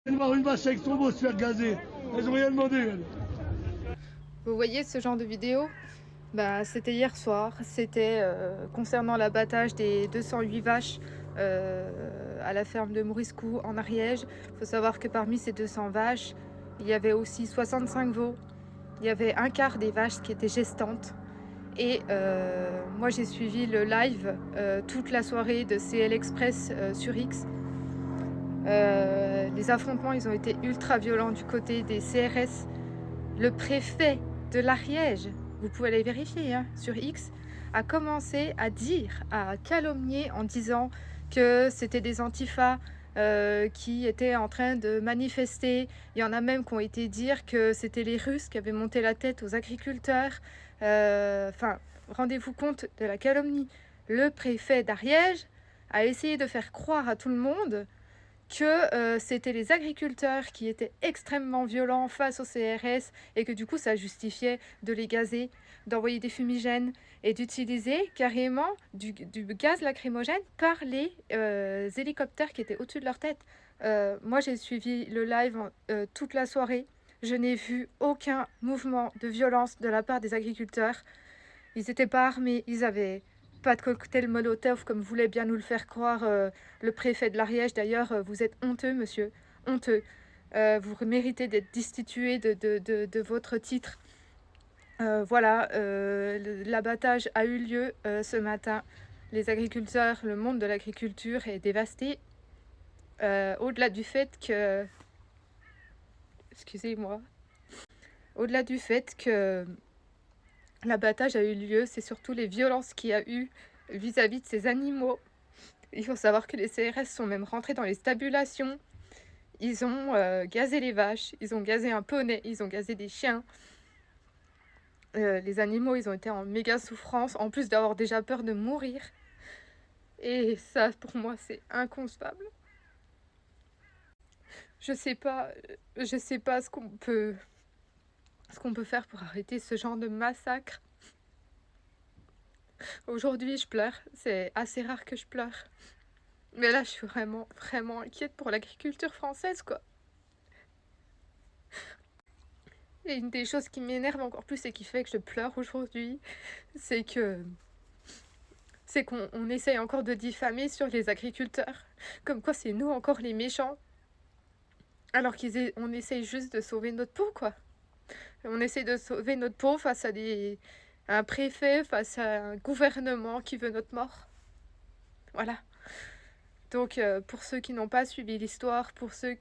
Aller voir une vache avec son beau se faire gazer. Elles ont rien demandé, elles. Vous voyez ce genre de vidéo? Bah, c'était hier soir, c'était concernant l'abattage des 208 vaches à la ferme de Mouriscou en Ariège. Il faut savoir que parmi ces 200 vaches, il y avait aussi 65 veaux. Il y avait un quart des vaches qui étaient gestantes. Et moi j'ai suivi le live toute la soirée de CL Express sur X. Les affrontements ils ont été ultra violents du côté des CRS. Le préfet de l'Ariège, vous pouvez aller vérifier hein, sur X, a commencé à dire, à calomnier en disant que c'était des antifas qui étaient en train de manifester. Il y en a même qui ont été dire que c'était les Russes qui avaient monté la tête aux agriculteurs. Enfin, rendez-vous compte de la calomnie. Le préfet d'Ariège a essayé de faire croire à tout le monde que c'était les agriculteurs qui étaient extrêmement violents face au CRS et que du coup ça justifiait de les gazer, d'envoyer des fumigènes et d'utiliser carrément du gaz lacrymogène par les hélicoptères qui étaient au-dessus de leur tête. Moi j'ai suivi le live toute la soirée, je n'ai vu aucun mouvement de violence de la part des agriculteurs. Ils n'étaient pas armés, ils avaient pas de cocktail Molotov comme voulait bien nous le faire croire le préfet de l'Ariège. D'ailleurs, vous êtes honteux, monsieur, honteux. Vous méritez d'être destitué de votre titre. Voilà, l'abattage a eu lieu ce matin. Les agriculteurs, le monde de l'agriculture est dévasté. Au-delà du fait que... Excusez-moi. Au-delà du fait que l'abattage a eu lieu, c'est surtout les violences qu'il y a eu vis-à-vis de ces animaux. Il faut savoir que les CRS sont même rentrés dans les stabulations. Ils ont gazé les vaches, ils ont gazé un poney, ils ont gazé des chiens. Les animaux, ils ont été en méga souffrance, en plus d'avoir déjà peur de mourir. Et ça, pour moi, c'est inconcevable. Je sais pas ce qu'on peut faire pour arrêter ce genre de massacre. Aujourd'hui, je pleure. C'est assez rare que je pleure. Mais là, je suis vraiment, vraiment inquiète pour l'agriculture française, quoi. Et une des choses qui m'énerve encore plus et qui fait que je pleure aujourd'hui, c'est qu'on essaye encore de diffamer sur les agriculteurs. Comme quoi c'est nous encore les méchants. Alors qu'on essaye juste de sauver notre peau, quoi. On essaie de sauver notre peau face à un préfet, face à un gouvernement qui veut notre mort. Voilà. Donc pour ceux qui n'ont pas suivi l'histoire, pour ceux